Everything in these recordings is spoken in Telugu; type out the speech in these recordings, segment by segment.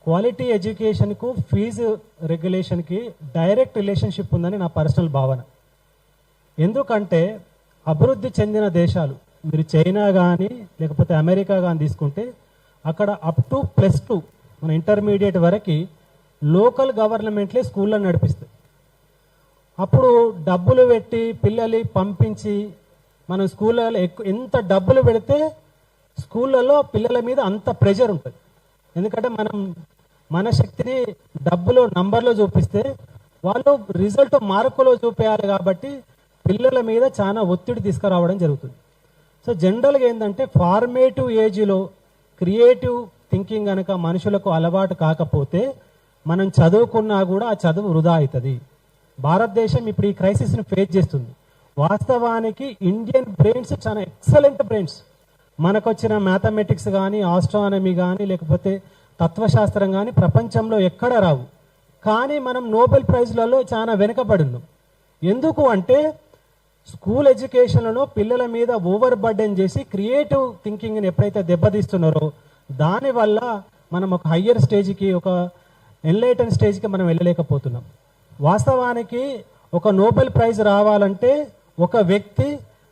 క్వాలిటీ ఎడ్యుకేషన్కు ఫీజు రెగ్యులేషన్కి డైరెక్ట్ రిలేషన్షిప్ ఉందని నా పర్సనల్ భావన. ఎందుకంటే అభివృద్ధి చెందిన దేశాలు, మీరు చైనా కానీ లేకపోతే అమెరికా కానీ తీసుకుంటే అక్కడ అప్ టు +2 మన ఇంటర్మీడియట్ వరకు లోకల్ గవర్నమెంట్లే స్కూళ్ళని నడిపిస్తాయి. అప్పుడు డబ్బులు పెట్టి పిల్లలు పంపించి మనం స్కూళ్ళలో ఎంత డబ్బులు పెడితే స్కూళ్ళలో పిల్లల మీద అంత ప్రెషర్ ఉంటుంది. ఎందుకంటే మనం మన శక్తిని డబ్బులో నంబర్లో చూపిస్తే వాళ్ళు రిజల్ట్ మార్కులో చూపేయాలి, కాబట్టి పిల్లల మీద చాలా ఒత్తిడి తీసుకురావడం జరుగుతుంది. సో జనరల్గా ఏంటంటే ఫార్మేటివ్ ఏజ్లో క్రియేటివ్ థింకింగ్ కనుక మనుషులకు అలవాటు కాకపోతే మనం చదువుకున్నా కూడా ఆ చదువు వృధా అవుతుంది. భారతదేశం ఇప్పుడు ఈ క్రైసిస్ని ఫేస్ చేస్తుంది. వాస్తవానికి ఇండియన్ బ్రెయిన్స్ చాలా ఎక్సలెంట్ బ్రెయిన్స్. మనకు వచ్చిన మ్యాథమెటిక్స్ కానీ, ఆస్ట్రానమీ కానీ, లేకపోతే తత్వశాస్త్రం కానీ ప్రపంచంలో ఎక్కడ రావు. కానీ మనం నోబెల్ ప్రైజ్లలో చాలా వెనుకబడి ఉన్నాం. ఎందుకు అంటే స్కూల్ ఎడ్యుకేషన్లో పిల్లల మీద ఓవర్ బర్డెన్ చేసి క్రియేటివ్ థింకింగ్ని ఎప్పుడైతే దెబ్బతీస్తున్నారో దానివల్ల మనం ఒక హయ్యర్ స్టేజ్కి, ఒక ఎన్లైటన్ స్టేజ్కి మనం వెళ్ళలేకపోతున్నాం. వాస్తవానికి ఒక నోబెల్ ప్రైజ్ రావాలంటే ఒక వ్యక్తి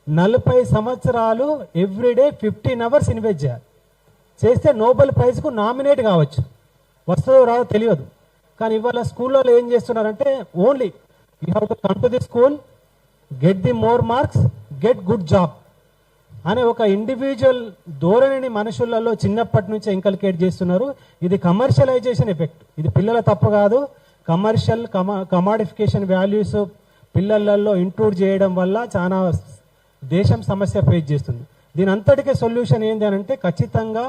40 సంవత్సరాలు ఎవ్రీడే 15 అవర్స్ ఇన్వెస్ట్ చేయాలి. చేస్తే నోబెల్ ప్రైజ్కు నామినేట్ కావచ్చు. వస్తుందో రాదో తెలియదు. కానీ ఇవాళ స్కూళ్ళలో ఏం చేస్తున్నారంటే only you have to come to the school, get the more marks, get good job అనే ఒక ఇండివిజువల్ ధోరణిని మనుషులలో చిన్నప్పటి నుంచే ఇంకల్కేట్ చేస్తున్నారు. ఇది కమర్షియలైజేషన్ ఎఫెక్ట్. ఇది పిల్లల తప్పు కాదు. కమర్షియల్ కమాడిఫికేషన్ వాల్యూస్ పిల్లలలో ఇంక్లూడ్ చేయడం వల్ల చాలా దేశం సమస్య ఫేస్ చేస్తుంది. దీని అంతటికే సొల్యూషన్ ఏంటి అని అంటే ఖచ్చితంగా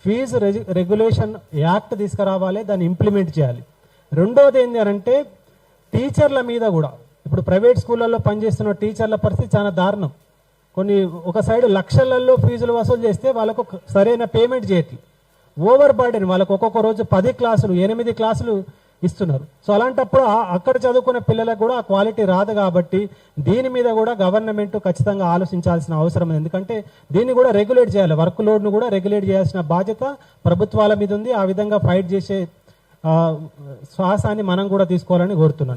ఫీజు రెగ్యులేషన్ యాక్ట్ తీసుకురావాలి, దాన్ని ఇంప్లిమెంట్ చేయాలి. రెండోది ఏంటి అని అంటే టీచర్ల మీద కూడా, ఇప్పుడు ప్రైవేట్ స్కూళ్ళల్లో పనిచేస్తున్న టీచర్ల పరిస్థితి చాలా దారుణం. ఒక సైడ్ లక్షలలో ఫీజులు వసూలు చేస్తే వాళ్ళకు సరైన పేమెంట్ చేయట్లేదు. ఓవర్ బర్డెన్, వాళ్ళకు ఒక్కొక్క రోజు 10 క్లాసులు 8 క్లాసులు ఇస్తున్నారు. సో అలాంటప్పుడు అక్కడ చదువుకున్న పిల్లలకు కూడా ఆ క్వాలిటీ రాదు. కాబట్టి దీని మీద కూడా గవర్నమెంట్ ఖచ్చితంగా ఆలోచించాల్సిన అవసరం ఉంది. ఎందుకంటే దీన్ని కూడా రెగ్యులేట్ చేయాలి. వర్క్ లోడ్ను కూడా రెగ్యులేట్ చేయాల్సిన బాధ్యత ప్రభుత్వాల మీద ఉంది. ఆ విధంగా ఫైట్ చేసే శ్వాసాన్ని మనం కూడా తీసుకోవాలని కోరుతున్నాను.